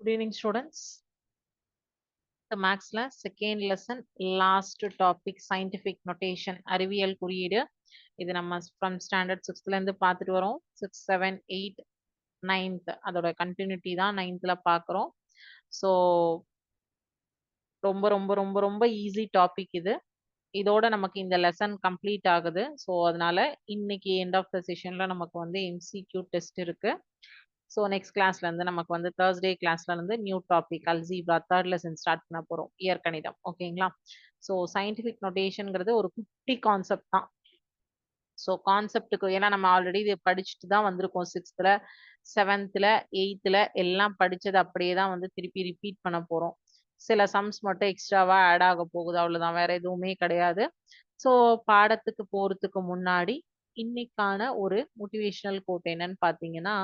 Good evening, students. The Maxல second lesson, last topic, scientific notation, அறிவியல் குறியீடு. இது நம்ம from standard 6th இருந்து பார்த்துட்டு வரோம். 6, 7, 8, 9th அதோட continuity தான் 9thல பார்க்குறோம். So ரொம்ப ரொம்ப ரொம்ப ரொம்ப ஈஸி டாபிக் இது. இதோட நமக்கு இந்த லெசன் கம்ப்ளீட் ஆகுது. ஸோ அதனால இன்னைக்கு எண்ட் ஆஃப் த செஷன்ல நமக்கு வந்து எம்சிக்யூ டெஸ்ட் இருக்கு. ஸோ நெக்ஸ்ட் கிளாஸ்ல இருந்து நமக்கு வந்து தேர்ஸ்டே கிளாஸ்ல இருந்து new topic algebra third lesson start பண்ண போறோம். இயற்கணிதம். ஓகேங்களா? ஸோ சயின்டிபிக் நோட்டேஷன்ங்கிறது ஒரு குட்டி கான்செப்ட் தான். ஸோ கான்செப்டுக்கு ஏன்னா நம்ம ஆல்ரெடி இதை படிச்சுட்டு தான் வந்திருக்கோம். 6th, 7th, 8th எல்லாம் படிச்சது அப்படியே தான் வந்து திருப்பி ரிப்பீட் பண்ண போறோம். சில சம்ஸ் மட்டும் எக்ஸ்ட்ராவா ஆட் ஆக போகுது, அவ்வளவுதான், வேற எதுவுமே கிடையாது. ஸோ பாடத்துக்கு போறதுக்கு முன்னாடி இன்னைக்கான ஒரு மோட்டிவேஷனல் கோட் என்னன்னு பாத்தீங்கன்னா,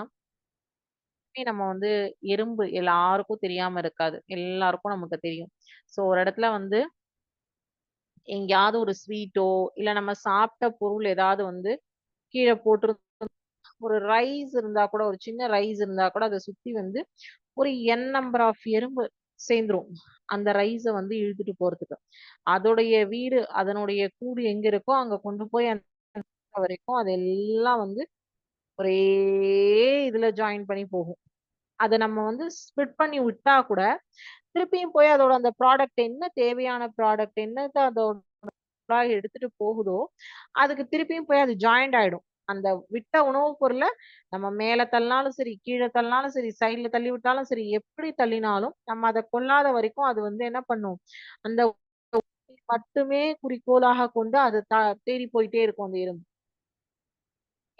நம்ம வந்து எறும்பு எல்லாருக்கும் தெரியாம இருக்காது, எல்லாருக்கும் நமக்கு தெரியும். ஸோ ஒரு இடத்துல வந்து எங்கேயாவது ஒரு ஸ்வீட்டோ இல்ல நம்ம சாப்பிட்ட பொருள் ஏதாவது வந்து கீழே போட்டு ஒரு ரைஸ் இருந்தா கூட, ஒரு சின்ன ரைஸ் இருந்தா கூட அதை சுத்தி வந்து ஒரு என் நம்பர் ஆஃப் எறும்பு சேர்ந்துரும் அந்த ரைஸை வந்து இழுத்துட்டு போறதுக்கு. அதோடைய வீடு, அதனுடைய கூடு எங்க இருக்கோ அங்க கொண்டு போய் அந்த வரைக்கும் அதெல்லாம் வந்து ஒரே இதுல ஜாயின் பண்ணி போகும். அதை நம்ம வந்து ஸ்பிட் பண்ணி விட்டா கூட திருப்பியும் போய் அதோட அந்த ப்ராடக்ட் என்ன தேவையான ப்ராடக்ட் என்னது அதோட எடுத்துட்டு போகுதோ அதுக்கு திருப்பியும் போய் அது ஜாயிண்ட் ஆயிடும். அந்த விட்ட உணவுப் பொருளை நம்ம மேல தள்ளினாலும் சரி, கீழே தள்ளினாலும் சரி, சைட்ல தள்ளி விட்டாலும் சரி, எப்படி தள்ளினாலும் நம்ம அதை கொல்லாத வரைக்கும் அது வந்து என்ன பண்ணும், அந்த மட்டுமே குறிக்கோளாக கொண்டு அது தேடி போயிட்டே இருக்கும் அந்த எறும்பு.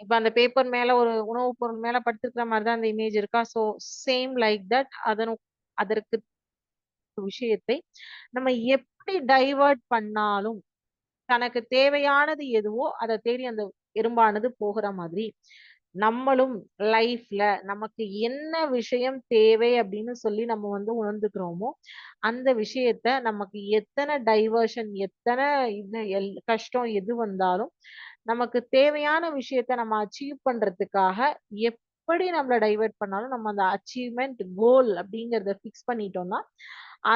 இப்ப அந்த பேப்பர் மேல ஒரு உணவுப் பொருள் மேல படுத்துக்கிற மாதிரிதான் அந்த இமேஜ் இருக்கா? சோ சேம் லைக் தட் அதற்கு விஷயத்தை நம்ம எப்படி டைவர்ட் பண்ணாலும் தனக்கு தேவையானது எதுவோ அதை தேடி அந்த எறும்பானது போகிற மாதிரி நம்மளும் லைஃப்ல நமக்கு என்ன விஷயம் தேவை அப்படின்னு சொல்லி நம்ம வந்து உணர்ந்துக்கிறோமோ அந்த விஷயத்த நமக்கு எத்தனை டைவர்ஷன், எத்தனை கஷ்டம் எது வந்தாலும் நமக்கு தேவையான விஷயத்த நம்ம அச்சீவ் பண்றதுக்காக எப்படி நம்மள டைவர்ட் பண்ணாலும் நம்ம அந்த அச்சீவ்மெண்ட் கோல் அப்படிங்கறத ஃபிக்ஸ் பண்ணிட்டோம்னா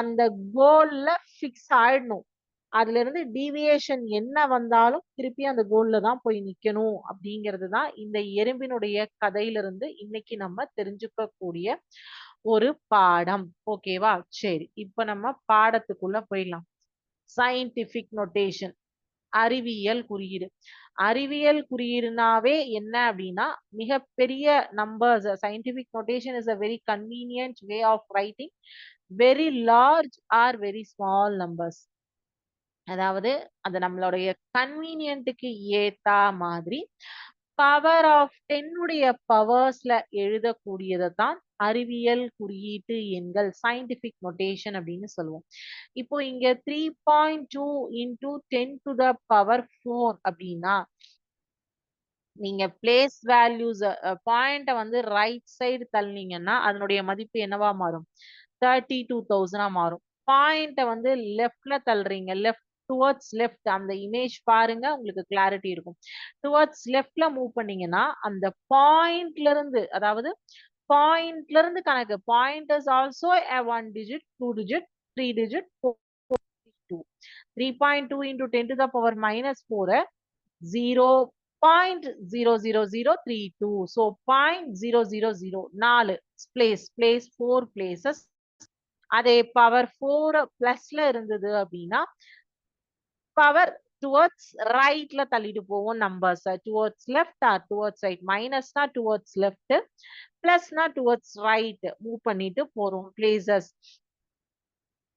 அந்த கோல்ல ஃபிக்ஸ் ஆயிடணும். அதுல இருந்து டீவியேஷன் என்ன வந்தாலும் திருப்பி அந்த கோல்ல தான் போய் நிக்கணும் அப்படிங்கிறது தான் இந்த எறும்பினுடைய கதையில இருந்து இன்னைக்கு நம்ம தெரிஞ்சுக்க கூடிய ஒரு பாடம். ஓகேவா? சரி, இப்ப நம்ம பாடத்துக்குள்ள போயிடலாம். சயின்டிபிக் நோட்டேஷன், அறிவியல் குறியீடு. அறிவியல் குறியீடுனாவே என்ன அப்படின்னா மிகப்பெரிய numbers. Scientific notation is a very convenient way of writing very large or very small numbers. அதாவது அது நம்மளுடைய கன்வீனியன்ட்டுக்கு ஏத்தா மாதிரி பவர் ஆஃப் 10 பவர்ஸ்ல எழுதக்கூடியதை தான் அறிவியல் குறியீட்டு எண்கள், சயின்டிபிக் நோட்டேஷன் அப்படின்னு சொல்லுவோம். இப்போ இங்க 3.2 into 10 to the power 4 அப்படின்னா நீங்க பிளேஸ் வேல்யூஸ் பாயிண்ட வந்து ரைட் சைடு தள்ளினீங்கன்னா அதனுடைய மதிப்பு என்னவா மாறும்? 32,000 மாறும். பாயிண்ட வந்து லெஃப்ட்ல தள்ளுறீங்க, லெஃப்ட் டுவர்ட்ஸ் லெஃப்ட், அந்த இமேஜ் பாருங்க, உங்களுக்கு கிளாரிட்டி இருக்கும். டுவர்ட்ஸ் லெஃப்ட்ல மூவ் பண்ணீங்கன்னா அந்த பாயிண்ட்ல இருந்து, அதாவது பாயிண்ட்ல இருந்து கணக்கு. Point is also a 1 digit, 2 digit, 3 digit, 4, 2. 3.2 into 10 to the power minus 4 0.00032. So 0.000 4 place 4 places. அதே பவர் 4 பிளஸ்ல இருந்தது அப்படின்னா பவர் டுவர்ட்ஸ் ரைட்ல தள்ளிட்டு போவோம் numbers. Towards left or towards right. மைனஸ்னா டுவர்ட்ஸ் லெஃப்ட், பிளஸ்னா டுவர்ட்ஸ் ரைட் மூவ் பண்ணிட்டு போறோம் பிளேசஸ்.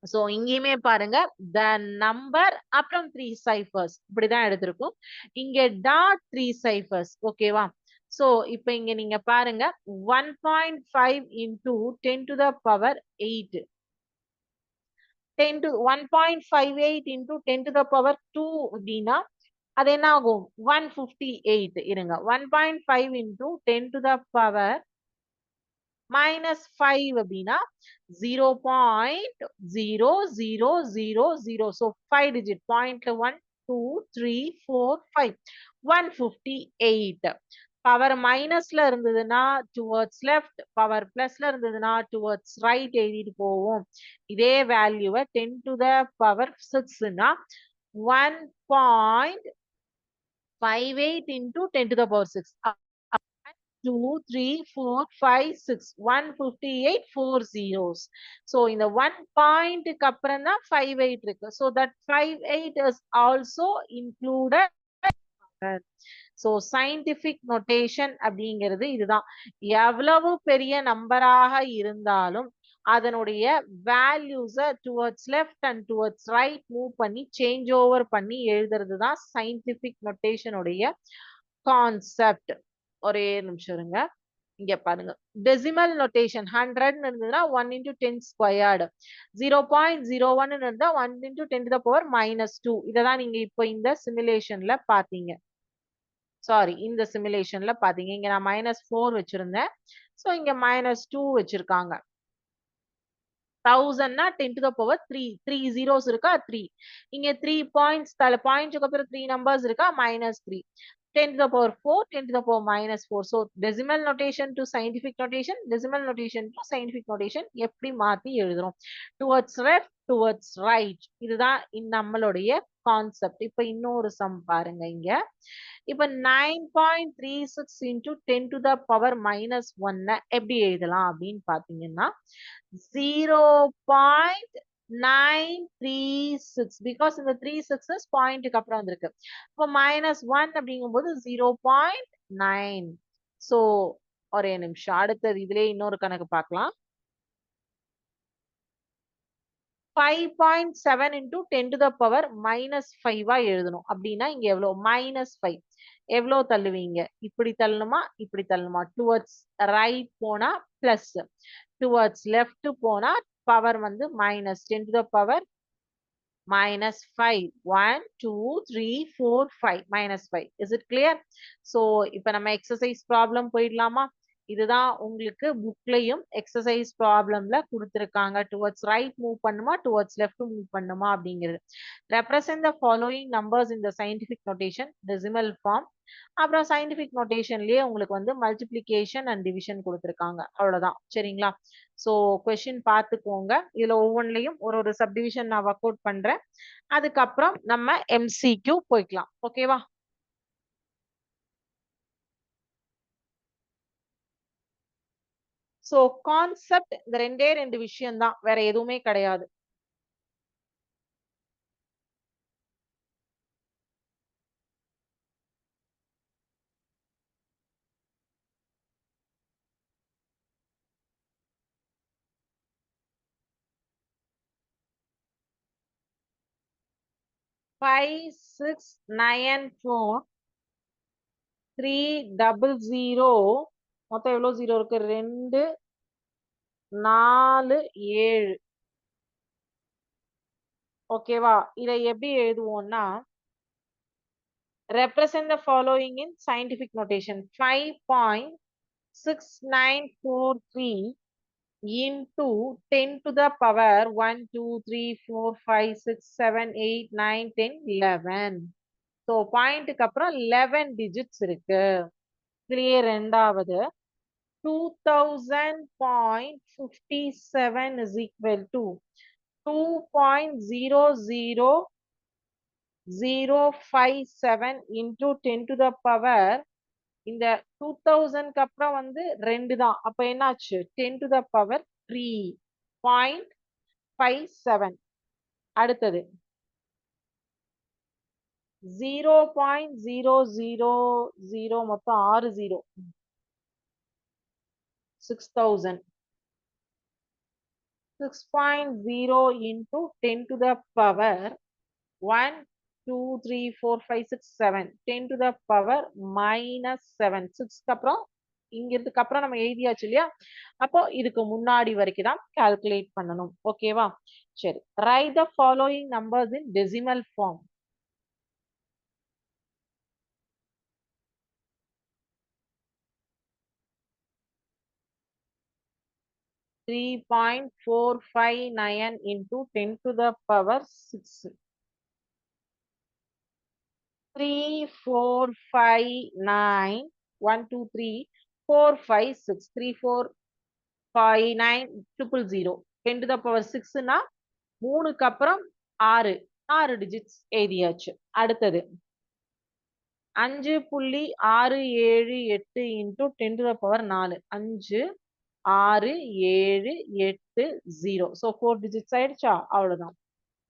சோ இங்கேயுமே பாருங்க த நம்பர் அப்புறம் 3 சைஃபர்ஸ் இப்படிதான் எடுத்திருக்கும். இங்க டாட் 3 சைஃபர்ஸ். ஓகேவா? சோ இப்ப இங்க நீங்க பாருங்க 1.5 into 10 to the power 8, 10 to 1.58 into 10 to the power 2 அப்படின்னா அது என்ன ஆகும்? 158. இருங்க, 1.5 into 10 to the power -5 அப்படின்னா 0.0000. So 5 digit பாயிண்ட்ல 1 2 3 4 5 158. பவர் மைனஸ்ல இருந்ததுன்னா டுவர்ட்ஸ் லெஃப்ட், பவர் பிளஸ்ல இருந்ததுன்னா டுவர்ட்ஸ் ரைட் எழுதிட்டு போவோம். இதே வேல்யூவை 10 to the power 6னா 1.58 into 10 to the power 6. 2, 3, 4, 5, 6. 158 4 zeros. So in the 1 point அப்புறம் தான் 58 இருக்கு. So that 58 is also included. So scientific notation அப்படிங்கிறது இதுதான். எவ்வளவு பெரிய நம்பராக இருந்தாலும் அதனுடைய வேல்யூஸை towards left and towards right move பண்ணி சேஞ்ச் ஓவர் பண்ணி எழுதுறது தான் சயின்டிபிக் நொட்டேஷனுடைய கான்செப்ட். ஒரே நிமிஷம் இருங்க. இங்க பாருங்க, டெசிமல் நொட்டேஷன் 100 இருந்ததுன்னா 1 into 10 ஸ்கொயர்டு, 0.01 இருந்தா 1 into 10 to the power -2. இததான் நீங்க இப்போ இந்த சிமுலேஷன்ல பாத்தீங்க. சாரி, இந்த சிமுலேஷன்ல பாத்தீங்க. இங்க நான் -4 வச்சிருந்தேன். சோ இங்க -2 வச்சிருக்காங்க. 1000னா 10 to the power 3. 3 zeros இருக்கா 3. இங்க 3 points பாயிண்ட்க்கு அப்புறம் 3 numbers இருக்கா -3. 10 to the power 4, 10 to the power -4. So decimal notation to scientific notation, decimal notation to scientific notation எப்படி மாத்தி எழுதுறோம்? Towards left, towards right. இதுதான் நம்மளுடைய கான்செப்ட். இப்ப இன்னொரு சம் பாருங்க இங்க. இப்ப 9.36 into 10 to the power -1 எப்படி எழுதலாம் அப்படின்னு பாத்தீங்கன்னா 0.936 because இந்த 3 6s பாயிண்ட்க்கு அப்புறம் வந்திருக்கு. இப்போ -1 அப்படிங்கும்போது 0.9. சோ ஒரே நிமிஷம், அடுத்தது இதுலயே இன்னொரு கணக்கு பார்க்கலாம். 5.7 into 10 to the power -5 எழுதணும் அப்படின்னா இங்க எவ்வளவு? -5. எவ்வளவு தள்ளுவீங்க? இப்படி தள்ளணுமா இப்படி தள்ளணுமா? டுவர்ட்ஸ் ரைட் போனா பிளஸ், டுவர்ட்ஸ் லெஃப்ட் போனா பவர் வந்து -10 to the power -5. 1 2 3 4 5 -5. Is it clear? So இப்ப நம்ம எக்ஸசைஸ் ப்ராப்ளம் போயிடலாமா? இதுதான் உங்களுக்கு புக்லயும் எக்ஸசைஸ் ப்ராப்ளம்ல கொடுத்திருக்காங்க. டுவர்ட்ஸ் ரைட் மூவ் பண்ணுமா டுவர்ட்ஸ் லெஃப்ட் மூவ் பண்ணுமா அப்படிங்கிறது. Represent the following numbers in the scientific notation decimal form. அப்புறம் சயின்டிபிக் நோட்டேஷன்லயே உங்களுக்கு வந்து மல்டிப்ளிகேஷன் அண்ட் டிவிஷன் கொடுத்திருக்காங்க. அவ்வளவுதான். சரிங்களா? சோ கொஸ்டின் பார்த்துக்கோங்க. இதுல ஒவ்வொன்றிலையும் ஒரு ஒரு சப்டிவிஷன் நான் ஒர்க் அவுட் பண்றேன். அதுக்கப்புறம் நம்ம MCQ போய்க்கலாம். ஓகேவா? சோ கான்செப்ட் இந்த ரெண்டே ரெண்டு விஷயம் தான், வேற எதுவுமே கிடையாது. Five six nine four 300. மொத்தம் எவ்வளவு ஜீரோ இருக்கு? 2 4 7. ஓகேவா? இதை எப்படி எழுதுவோம்னா represent the following in scientific notation. 5.6943 into 10 to the power 1 2 3 4 5 6 7 8 9 10 11. So பாயிண்ட்க்கு அப்புறம் 11 digits இருக்கு. இதுலயே ரெண்டாவது 2000.57 is equal to 2.00057 into 10 to the power. இந்த 2000க்கு அப்புறம் வந்து 2 தான். அப்ப என்னாச்சு? 10 to the power 3.57. அடுத்தது 0.000 மொத்தம் 6 0. 6000. 6.0 into 10 to the power 1 2 3 4 5 6 7. 10 to the power -7. 6க்கு அப்புறம் இங்கிறதுக்கு அப்புறம் நம்ம எழுதியாச்சு இல்லையா? அப்போ இதுக்கு முன்னாடி வரைக்கும் தான் கால்குலேட் பண்ணணும். ஓகேவா? சரி, write the following numbers in decimal form. Three 3.459 into 10 to the power 6. 3459 1 2 3 4 5 6 3 4 5 9 000 10 to the power 6 னா 3க்கு அப்புறம் 6 6 டிஜிட்ஸ் எழுதியாச்சு. அடுத்தது 5.67 into 10 to the power 4 5 6 7 8 0. So 4 digits ஆயிடுச்சா? அவ்வளவுதான்.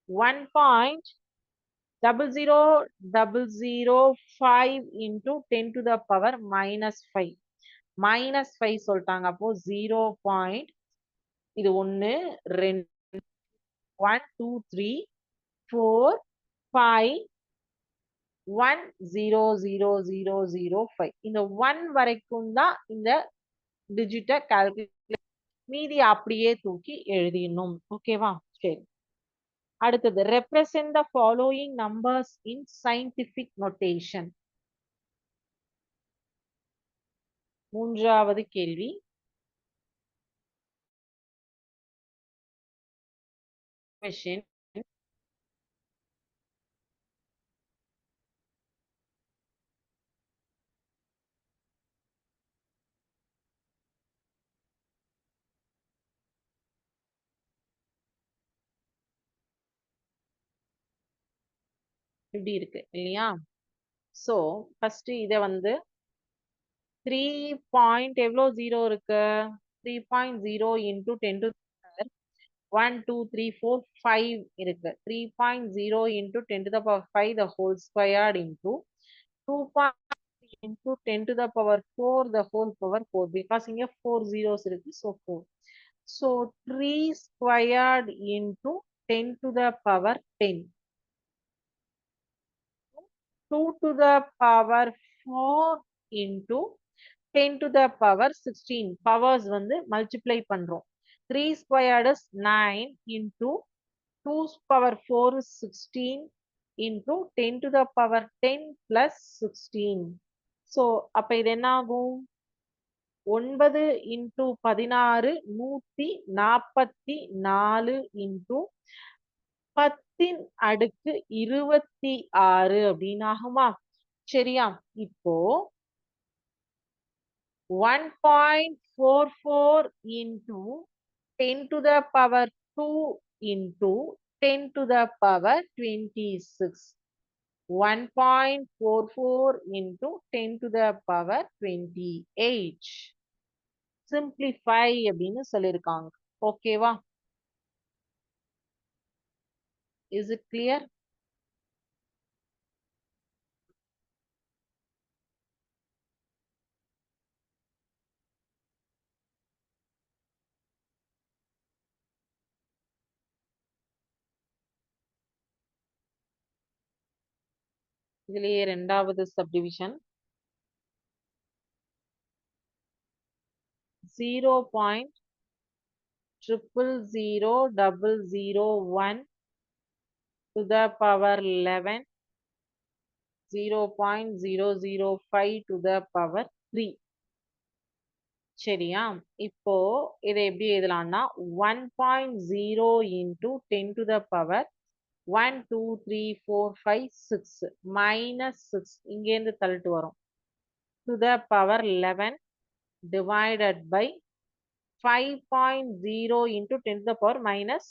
1.00005 into 10 to the power minus 5 minus 5 சொல்லிட்டாங்க. அப்போ 0. இது 1 2 1 2 3 4 5 1 0 0 0 0 5 இந்த 1 வரைக்கும் தான் இந்த டிஜிட்டை கால்குலேட், மீதி அப்படியே தூக்கி எழுதிடணும். ஓகேவா? சரி. அடுத்தது represent the following numbers in scientific notation. மூன்றாவது கேள்வி. Question. இப்படி இருக்கு இல்லையா? சோ ஃபர்ஸ்ட் இத வந்து 3 எவ்வளோ 0 இருக்கு? 3.0 into 10 to the power 1 2 3 4 5 இருக்கு. 3.0 into 10 to the power 5 the whole squared into 2.3 into 10 to the power 4 the whole power 4 because இங்க 4 zeros இருக்கு. So 4. So 3 squared into 10 to the power 10. 2 to the power 4 into 10 to the power 16. Powers வந்து multiply பண்றோம். 3 squared is 9 into 2 power 4 is 16 into 10 to the power 10 plus 16. So அப்ப இது என்ன ஆகும்? 9 into 16 144 into 10 அடுக்கு 26 அப்படின்னு ஆகுமா? சரியா? இப்போ 1.44 into 10 to the power 2 into 10 to the power 26. 1.44 into 10 to the power 28. Simplify அப்படின்னு சொல்லிருக்காங்க. ஓகேவா? Is it clear? இதுலயே இரண்டாவது subdivision 0.0000001 to the power 11 0.005 to the power 3. சரியா? இப்போ இதை எப்படி எழுதலாம்னா 1.0 into 10 to the power 1 2 3 4 5 6 minus 6 இங்கேருந்து தள்ளிட்டு வரும் to the power 11 divided by 5.0 into 10 to the power minus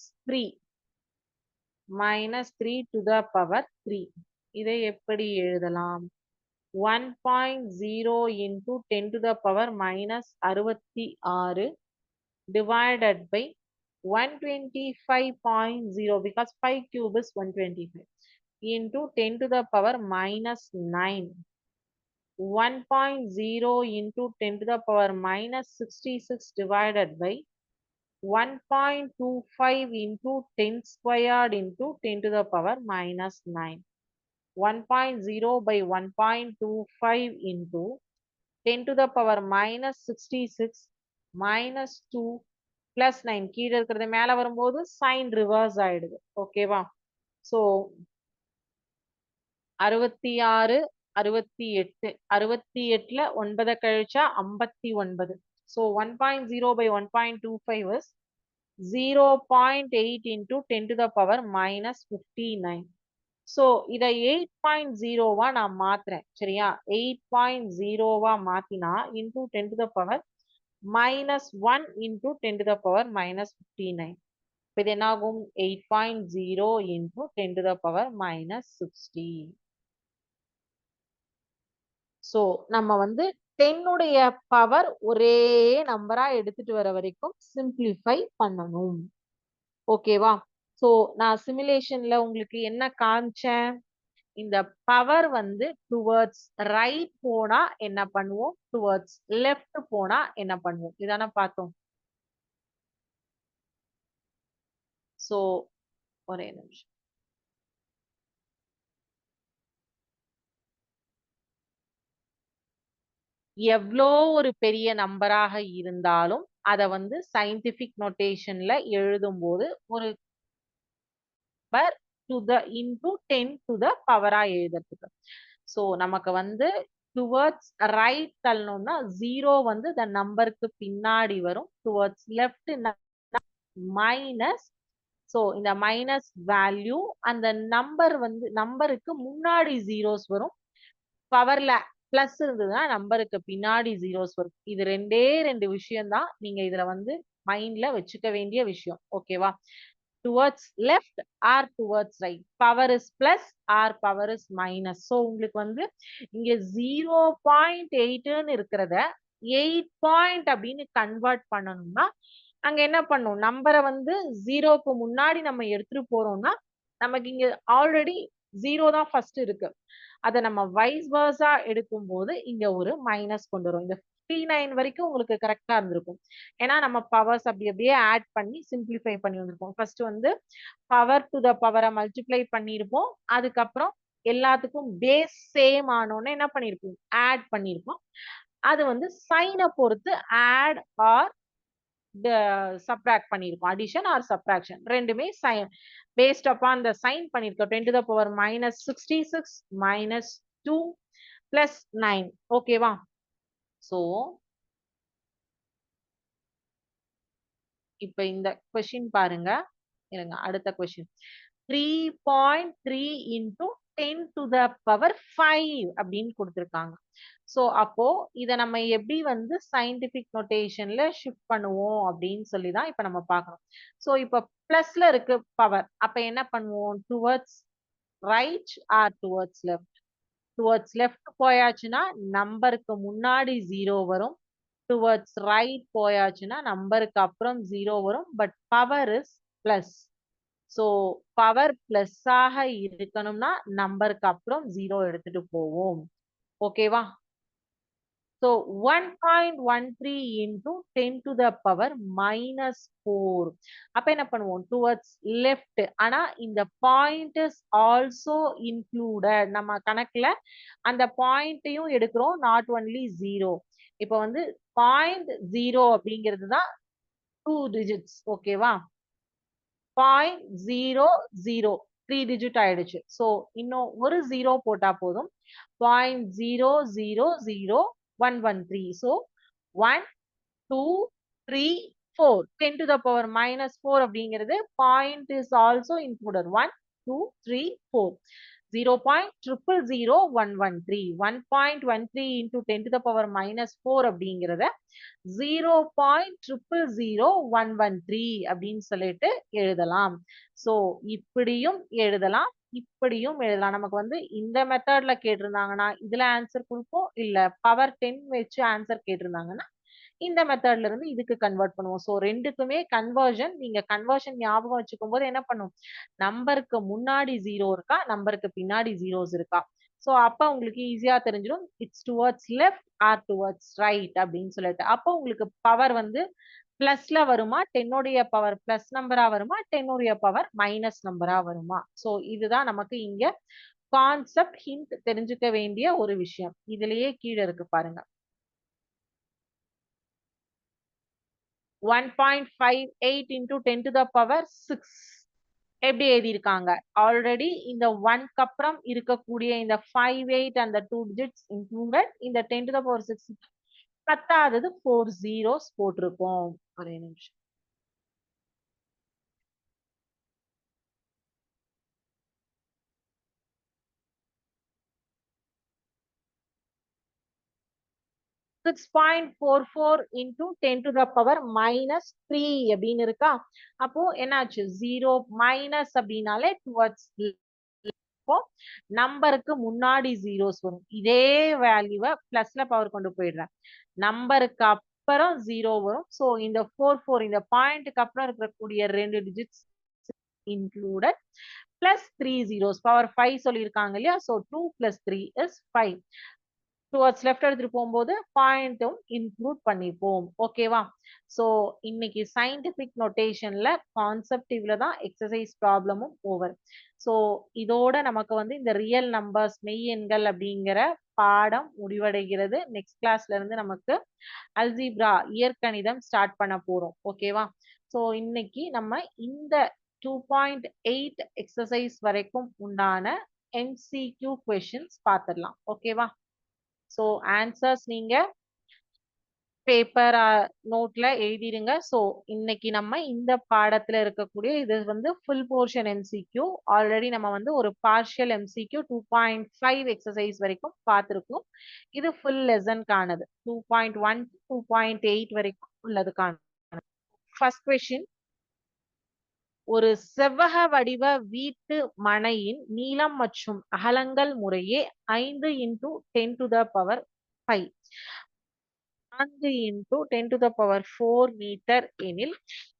3 to the power 3. இதை எப்படி எழுதலாம்? 1.0 into 10 to the power minus 66 divided by 125.0 because 5 cube is 125 into 10 to the power minus 9. 1.0 into 10 to the power minus 66 divided by 1.25 into 10 squared into 10 to the power minus 9. 1.0 by 1.25 into 10 to the power minus 66 minus 2 plus 9 கீழே இருக்கிறது மேல வரும்போது sign reverse ஆயிடுது. ஓகேவா? So 66 68 68ல 9 கழிச்சா 59. So 1.0 by 1.25 is 0.8 into 10 to the power minus 59. So இத 8.0வா நான் மாத்துறேன். சரியா? 8.0வா மாத்தினா into 10 to the power -1 into 10 to the power -59. இப்ப இது என்ன ஆகும்? 8.0 into 10 to the power -60. So நம்ம வந்து 10 உடைய பவர் ஒரே நம்பரா எடுத்துட்டு வர வரைக்கும் சிம்பிளிஃபை பண்ணணும். ஓகேவா? சோ நான் சிமுலேஷன்ல உங்களுக்கு என்ன காமிச்சேன்? இந்த பவர் வந்து டுவர்ட்ஸ் ரைட் போனா என்ன பண்ணுவோம்? டுவர்ட்ஸ் லெஃப்ட் போனா என்ன பண்ணுவோம்? இதான பார்த்தோம். சோ ஒரே நிமிஷம். எவ்ளோ ஒரு பெரிய நம்பராக இருந்தாலும் அத வந்து சயின்டிபிக் நோட்டேஷன்ல எழுதும்போது ஒரு power to the into 10 to the பவரா எழுதுறதுக்கு. சோ நமக்கு வந்து டுவர்ட்ஸ் ரைட் தள்ளணும்னா 0 வந்து the நம்பருக்கு பின்னாடி வரும். Towards left minus. சோ இந்த மைனஸ் வேல்யூ அந்த நம்பர் வந்து நம்பருக்கு முன்னாடி ஜீரோஸ் வரும். பவர்ல பிளஸ் இருந்ததுன்னா நம்பருக்கு பின்னாடி ஜீரோஸ் வரும். இது ரெண்டே ரெண்டு விஷயம் தான் நீங்க இதுல வந்து மைண்ட்ல வச்சுக்க வேண்டிய விஷயம். ஓகேவா? Towards left or towards right. Power is plus or power is minus. So உங்களுக்கு வந்து இங்க 0.8ன்னு இருக்கிறத 8 பாயிண்ட் அப்படின்னு கன்வெர்ட் பண்ணணும்னா அங்க என்ன பண்ணும்? நம்பரை வந்து ஜீரோக்கு முன்னாடி நம்ம எடுத்துட்டு போறோம்னா நமக்கு இங்க ஆல்ரெடி ஜீரோ தான் ஃபர்ஸ்ட் இருக்கு. அதை நம்ம வைஸ் வர்ஸா எடுக்கும் போது இங்க ஒரு மைனஸ் கொண்டு வரும். இந்த 59 வரைக்கும் உங்களுக்கு கரெக்டா இருந்திருக்கும். ஏன்னா நம்ம பவர்ஸ் அப்படி அப்படியே ஆட் பண்ணி சிம்பிளிஃபை பண்ணி வந்திருப்போம். ஃபர்ஸ்ட் வந்து பவர் டு த பவரை மல்டிப்ளை பண்ணியிருப்போம். அதுக்கப்புறம் எல்லாத்துக்கும் பேஸ் சேம் ஆனோன்னு என்ன பண்ணிருப்போம்? ஆட் பண்ணிருப்போம். அது வந்து சைனை பொறுத்து ஆட் ஆர் சப்ராக்ட் பண்ணிருக்கோம். அடிஷன் ஆர் சப்ராக்ஷன் ரெண்டுமே sign based upon the sign பண்ணிருக்கோம். 10 to the power -66 -2 +9. ஓகேவா? சோ இப்ப இந்த கொஸ்டின் பாருங்க. இருங்க அடுத்த question. 3.3 into 10 to the power 5 அப்படின்னு கொடுத்திருக்காங்க. சோ அப்போ இத நம்ம எப்படி வந்து சயின்டிபிக் நோட்டேஷன்ல ஷிஃப்ட் பண்ணுவோம் அப்படின்னு சொல்லி தான் இப்ப நம்ம பார்க்கணும். சோ இப்ப பிளஸ்ல இருக்கு பவர். அப்ப என்ன பண்ணுவோம்? Towards right or towards left? Towards left போயாச்சுன்னா நம்பருக்கு முன்னாடி ஜீரோ வரும். டுவர்ட்ஸ் ரைட் போயாச்சுன்னா நம்பருக்கு அப்புறம் ஜீரோ வரும். But power is plus. So power plus ஆக இருக்கணும்னா நம்பருக்கு அப்புறம் ஜீரோ எடுத்துட்டு போவோம். ஓகேவா? So 1.13 into 10 to the power -4. அப்ப என்ன பண்ணுவோம்? Towards left. ஆனா இந்த point is also included. நம்ம கணக்குல அந்த பாயிண்ட்டையும் எடுக்கிறோம். not only 0. இப்ப வந்து 0.0 அப்படிங்கிறது தான் 2 digits. ஓகேவா? 0.00 3 digit ஆயிடுச்சு. சோ இன்னும் ஒரு 0 போட்டா போதும். 0.000113. So 1, 2, 3, 4. 10 to the power -4 அப்படிங்கிறது point is also included. 1, 2, 3, 4. 0.000113. 1.13 into 10 to the power -4 அப்படிங்கிறத 0.000113 அப்படின்னு சொல்லிட்டு எழுதலாம். சோ இப்படியும் எழுதலாம், இப்படியும் எழுதலாம். நமக்கு வந்து இந்த மெத்தட்ல கேட்டிருந்தாங்கன்னா இதுல ஆன்சர் கொடுப்போம். இல்ல பவர் 10 வச்சு ஆன்சர் கேட்டிருந்தாங்கன்னா இந்த மெத்தட்ல இருந்து இதுக்கு கன்வெர்ட் பண்ணுவோம். சோ ரெண்டுக்குமே கன்வர்ஷன் நீங்க கன்வர்ஷன் ஞாபகம் வச்சுக்கும் போது என்ன பண்ணும்? நம்பருக்கு முன்னாடி ஜீரோ இருக்கா? நம்பருக்கு பின்னாடி ஜீரோஸ் இருக்கா? சோ அப்ப உங்களுக்கு ஈஸியா தெரிஞ்சிடும். It's towards left or towards right அப்படின்னு சொல்லிட்டு. அப்போ உங்களுக்கு பவர் வந்து பிளஸ்ல வருமா? 10 உடைய பவர் பிளஸ் நம்பரா வருமா? 10 உடைய பவர் மைனஸ் நம்பரா வருமா? சோ இதுதான் நமக்கு இங்க கான்செப்ட் ஹிண்ட் தெரிஞ்சுக்க வேண்டிய ஒரு விஷயம். இதுலயே கீழே இருக்கு பாருங்க. 1.58 into 10 to the power 6 எப்படி எழுதியிருக்காங்க? ஆல்ரெடி இந்த 1க்கு அப்புறம் இருக்கக்கூடிய இந்த 58 and the 2 digits included. இந்த 10 to the power 6 பத்தாதது 4 zeros போட்டிருக்கோம். ஒரே நிமிஷம். 6.44 into 10 to the power minus 3 அப்படின்னு இருக்கா. அப்போ என்னாச்சு 0 மைனஸ் அப்படின்னாலே டுவர்ட்ஸ் நம்பருக்கு முன்னாடி ஜீரோஸ் வரும். இதே வேல்யூவை பிளஸ்ல பவர் கொண்டு போயிடுறேன். நம்பருக்கு அப்புறம் ஜீரோ வரும். ஸோ இந்த 4 இந்த பாயிண்ட்டுக்கு அப்புறம் இருக்கக்கூடிய 2 digits included plus 3 zeros power 5 சொல்லியிருக்காங்க இல்லையா. so 2 plus 3 is 5. Towards left எடுத்துட்டு போகும்போது பாயிண்ட்டும் இன்க்ளூட் பண்ணிப்போம். ஓகேவா. ஸோ இன்னைக்கு சயின்டிபிக் நோட்டேஷன்ல கான்செப்டிவ்ல தான் எக்ஸசைஸ் ப்ராப்ளமும் ஓவர். ஸோ இதோட நமக்கு வந்து இந்த ரியல் நம்பர்ஸ் மெய் எண்கள் அப்படிங்கிற பாடம் முடிவடைகிறது. நெக்ஸ்ட் கிளாஸ்ல இருந்து நமக்கு அல்ஜிப்ரா இயற்கணிதம் ஸ்டார்ட் பண்ண போறோம். ஓகேவா. ஸோ இன்னைக்கு நம்ம இந்த 2.8 எக்ஸசைஸ் வரைக்கும் உண்டான MCQ கொஸ்டின்ஸ் பார்த்துடலாம். ஓகேவா. ஸோ ஆன்சர்ஸ் நீங்க பேப்பர் நோட்ல எழுதிடுங்க. ஸோ இன்னைக்கு நம்ம இந்த பாடத்துல இருக்கக்கூடிய இது வந்து ஃபுல் போர்ஷன் MCQ. ஆல்ரெடி நம்ம வந்து ஒரு பார்ஷியல் MCQ 2.5 எக்ஸசைஸ் வரைக்கும் பார்த்துருக்கோம். இது ஃபுல் லெசன்கானது 2.1 2.8 வரைக்கும் உள்ளதுக்கான. ஃபர்ஸ்ட் கொஸ்டின், ஒரு செவ்வக வடிவ வீட்டு மனையின் நீளம் மற்றும் அகலங்கள் முறையே 5 into 10 to the power 5 4 into 10 to the power 4 metre எனில்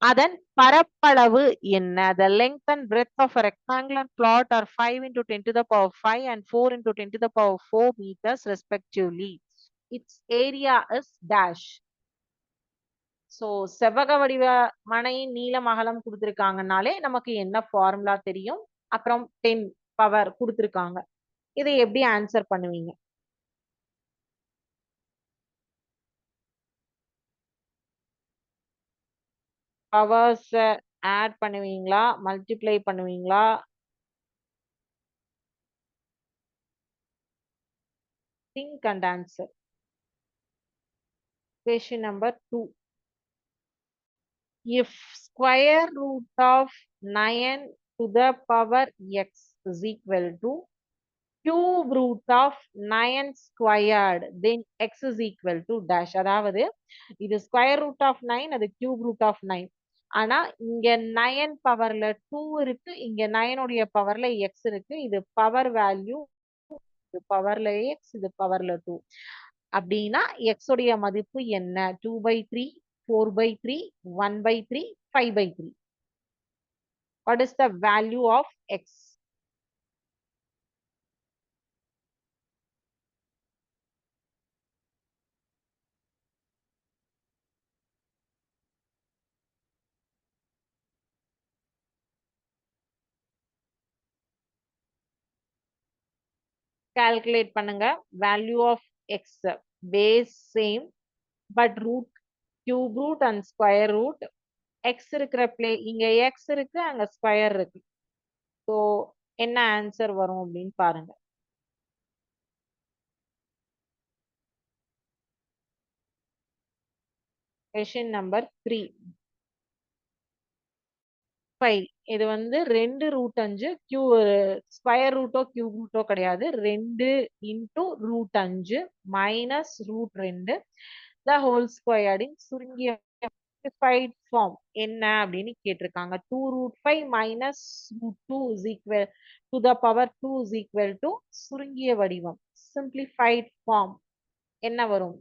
அதன் பரப்பளவு என்ன? The length and breadth of a rectangular plot are 5 into 10 to the power 5 and 4 into 10 to the power 4 meters respectively. Its area is dash. So செவ்வக வடிவ மனையின் நீளம் அகலம் கொடுத்துருக்காங்கனாலே நமக்கு என்ன ஃபார்முலா தெரியும். அப்புறம் 10 பவர் கொடுத்துருக்காங்க. இதை எப்படி ஆன்சர் பண்ணுவீங்க? பவர்ஸ் ஆட் பண்ணுவீங்களா, மல்டிப்ளை பண்ணுவீங்களா? Think and answer. Question number 2. If square root of 9 to the power x is equal to cube root of 9 squared, then x is equal to dash. அதாவது இது square root of 9, அது cube root of 9. ஆனா இங்க 9 பவர்ல 2 இருக்கு, இங்க 9 உடைய பவர்ல x இருக்கு. இது பவர் வேல்யூ, இது பவர்ல x, இது பவர்ல 2. அப்படின்னா x உடைய மதிப்பு என்ன? 2/3, 4/3, 1/3, 5/3. What is the value of x? Calculate பண்ணுங்க. Value of x, base same but root, cube root and square root. x இருக்கிற இங்க x இருக்கு, அங்க ஸ்கொயர் இருக்கு. ஸோ என்ன ஆன்சர் வரும் அப்படின்னு பாருங்க. Question number 3. 5. இது வந்து 2 ரூட் 5 ஸ்கொயர் ரூட்டோ கியூப் ரூட்டோ கிடையாது. 2 into root 5 minus root 2 the whole ஸ்கொயர்டின் சுருங்கிய ஃபார்ம் என்ன அப்படின்னு கேட்டிருக்காங்க. 2 root 5 minus root 2 is equal to the power 2 is equal to சுருங்கிய வடிவம் simplified ஃபார்ம் என்ன வரும்?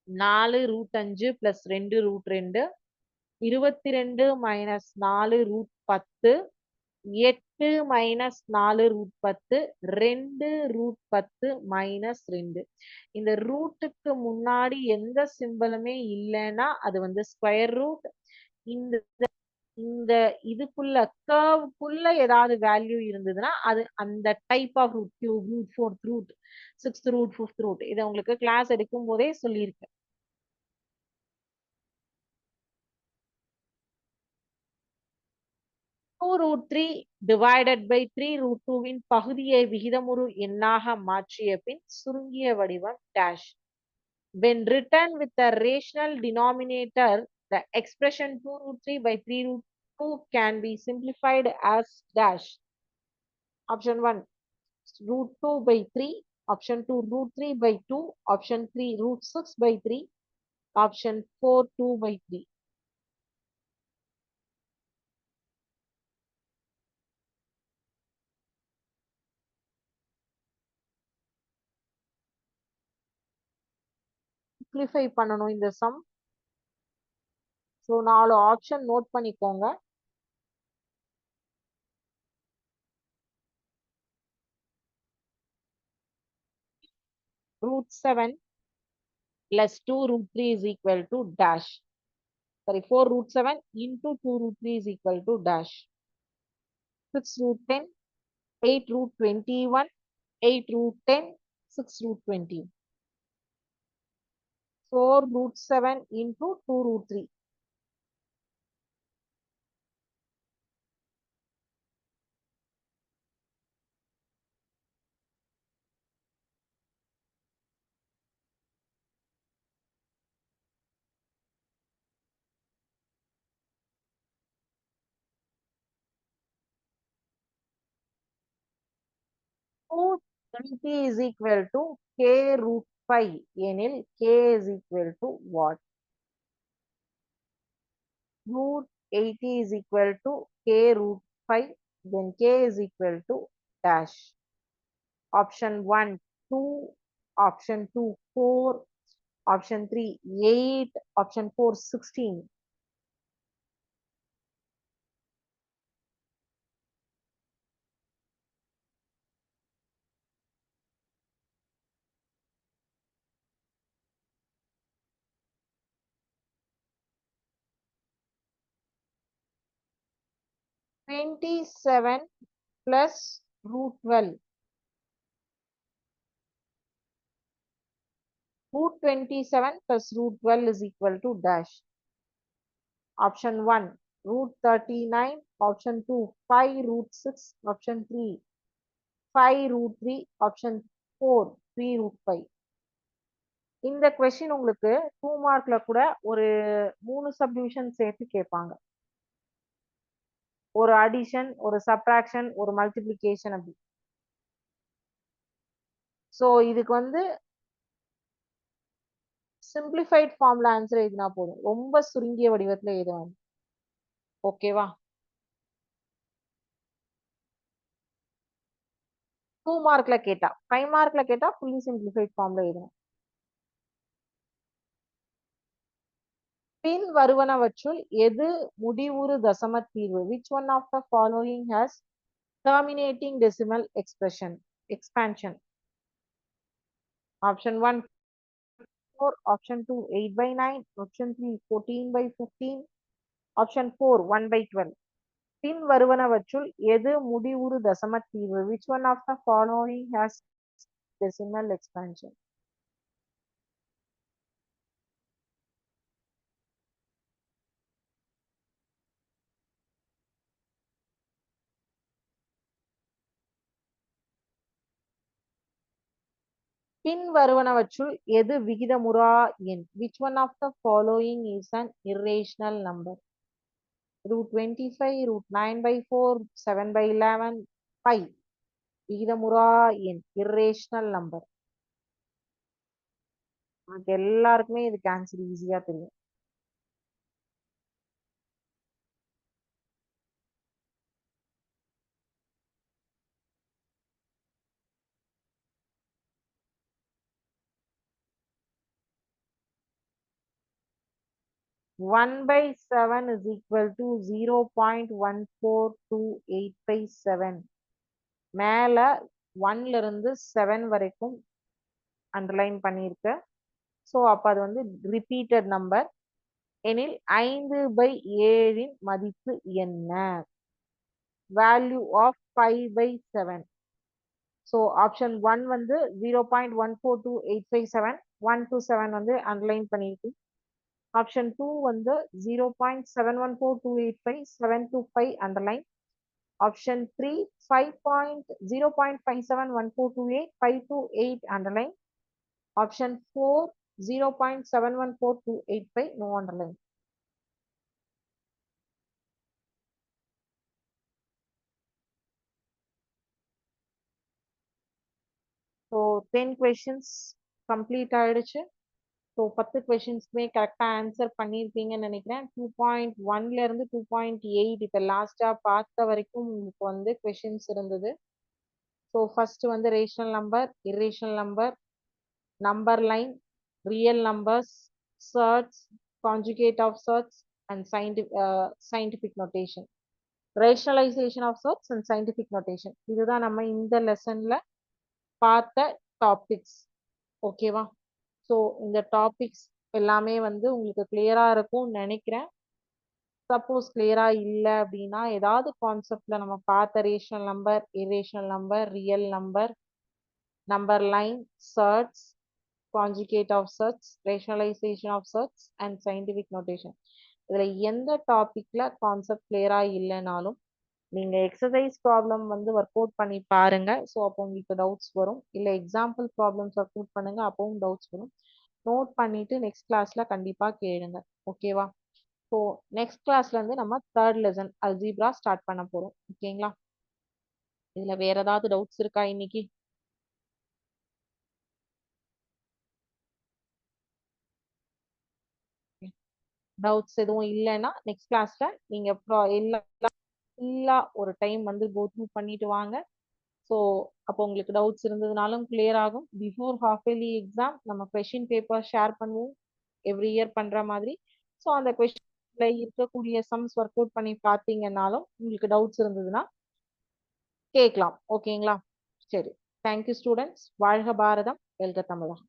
4 root 5 plus 2 root 2, 22 minus 4 root 10, 8 minus 4 root 10, 2 root 10 minus 2. இந்த ரூட்டுக்கு முன்னாடி எந்த சிம்பலுமே இல்லைன்னா அது வந்து ஸ்கொயர் ரூட். இந்த இந்த இதுக்குள்ள கர்வுக்குள்ள ஏதாவது வேல்யூ இருந்ததுன்னா அது அந்த type of root, cube root, fourth root, sixth root, fifth root. இதை உங்களுக்கு கிளாஸ் எடுக்கும் போதே சொல்லியிருக்கேன். 2 root 3 divided by 3 root 2 win பகுதியை விகிதமுறு எண்ணாக மாற்றிய பின் சுருங்கிய வடிவம் dash. When written with the rational denominator, the expression 2 root 3 by 3 root 2 can be simplified as dash. Option 1, root 2 by 3. Option 2, root 3 by 2. Option 3, root 6 by 3. Option 4, 2 by 3. Simplify பண்ணணும் இந்த sum. So 4 option note பண்ணிக்கோங்க. Root 7 plus 2 root 3 is equal to dash. Sorry, 4 root 7 into 2 root 3 is equal to dash. 6 root 10, 8 root 21, 8 root 10, 6 root 20. 4 root 7 into 2 root 3. Root 20 is equal to k root 5 எனில் k is equal to what? Root 80 is equal to k root 5, then k is equal to dash. Option 1, 2, option 2, 4, option 3, 8, option 4, 16. Twenty-seven plus root 12. Root 27 plus root 12 is equal to dash. Option 1, root 39. Option 2, 5 root 6. Option 3, 5 root 3. Option 4, 3 root 5. இந்த question உங்களுக்கு 2 மார்க்ல கூட ஒரு 3 subdivision சேர்த்து கேட்பாங்க. ஒரு addition, ஒரு subtraction, ஒரு multiplication அப்படி. ஸோ இதுக்கு வந்து சிம்பிளிஃபைட் ஃபார்ம்ல ஆன்சர் எழுதினா போதும். ரொம்ப சுருங்கிய வடிவத்துல எழுதுவாங்க. ஓகேவா? 2 மார்க்ல கேட்டா, 5 மார்க்ல கேட்டா ஃபுல்லி சிம்பிளிஃபைட் ஃபார்ம்ல எழுதணும். பின் வருவனவற்றுள் எது முடிவுறு தசம தீர்வு? Which one of the following has terminating decimal expansion? Option 1, 4. Option 2, 8 by 9. Option 3, 14 by 15. Option 4, 1 by 12. பின் வருவனவற்றுள் எது முடிவுறு தசம தீர்வு? Which one of the following has decimal expansion? பின் வருவனவற்றுள் எது விகிதமுறா எண்? Which one of the following is an irrational number? Root 25, root 9 by 4, 7 by 11, 5. விகிதமுறா எண், irrational number. நமக்கு எல்லாருக்குமே இதுக்கு answer ஈஸியா தெரியும். One by 7 is equal to 0.14285 மேல 1ல இருந்து 7 வரைக்கும் அண்டர்லைன் பண்ணியிருக்கு. ஸோ அப்ப அது வந்து ரிப்பீட்டட் நம்பர் எனில் 5/7 மதிப்பு என்ன? Value of 5/7. ஸோ ஆப்ஷன் 1 வந்து 0.14285 1 to 7 வந்து அண்டர்லைன் பண்ணியிருக்கு. ஆப்ஷன் 2 வந்து 0.714285 7 to 5 underline. Option 3 0.571428 5 to 8 underline. Option 4 0.714285 no underline. So 10 questions complete ஆயிடுச்சு. ஸோ 10 கொஷின்ஸ்மே கரெக்டாக ஆன்சர் பண்ணியிருப்பீங்கன்னு நினைக்கிறேன். 2.1ல இருந்து 2.8 இப்போ லாஸ்டா பார்த்த வரைக்கும் உங்களுக்கு வந்து கொஷின்ஸ் இருந்தது. ஸோ ஃபர்ஸ்ட் வந்து rational number, irrational number, number line, real numbers, surds, conjugate of surds and scientific notation. Rationalization of surds and scientific notation. இதுதான் நம்ம இந்த லெசன்ல பார்த்த டாபிக்ஸ். ஓகேவா? ஸோ இந்த டாபிக்ஸ் எல்லாமே வந்து உங்களுக்கு கிளியரா இருக்கும்னு நினைக்கிறேன். சப்போஸ் கிளியரா இல்லை அப்படின்னா ஏதாவது கான்செப்ட்ல நம்ம பார்த்த rational number, irrational number, real number, number line, surds, conjugate of surds, rationalization of surds and scientific notation, இதுல எந்த டாபிக்ல கான்செப்ட் கிளியரா இல்லைனாலும் நீங்க எக்ஸசைஸ் ப்ராப்ளம் வந்து ஒர்க் அவுட் பண்ணி பாருங்க. ஸோ அப்போ உங்களுக்கு டவுட்ஸ் வரும். இல்லை எக்ஸாம்பிள் ப்ராப்ளம்ஸ் ஒர்க் அவுட் பண்ணுங்க, அப்பவும் டவுட்ஸ் வரும். நோட் பண்ணிட்டு நெக்ஸ்ட் கிளாஸ்ல கண்டிப்பா கேளுங்க. ஓகேவா? ஸோ நெக்ஸ்ட் கிளாஸ்ல இருந்து நம்ம தேர்ட் லெசன் அல்ஜீப்ரா ஸ்டார்ட் பண்ண போறோம். ஓகேங்களா? இதுல வேற ஏதாவது டவுட்ஸ் இருக்கா இன்னைக்கு? டவுட்ஸ் எதுவும் இல்லைன்னா நெக்ஸ்ட் கிளாஸ்ல நீங்க ஃபுல்லா ஒரு டைம் வந்து கோ த்ரூ பண்ணிட்டு வாங்க. ஸோ அப்போ உங்களுக்கு டவுட்ஸ் இருந்ததுனாலும் கிளியர் ஆகும். பிஃபோர் ஹாஃப் இயர்லி எக்ஸாம் நம்ம கொஷின் பேப்பர் ஷேர் பண்ணுவோம் எவ்ரி இயர் பண்ற மாதிரி. ஸோ அந்த கொஷின்ல இருக்கக்கூடிய சம்ஸ் ஒர்க் அவுட் பண்ணி பார்த்தீங்கன்னாலும் உங்களுக்கு டவுட்ஸ் இருந்ததுன்னா கேட்கலாம். ஓகேங்களா? சரி. Thank you students. வாழ்க பாரதம், வெல்க தமிழகம்.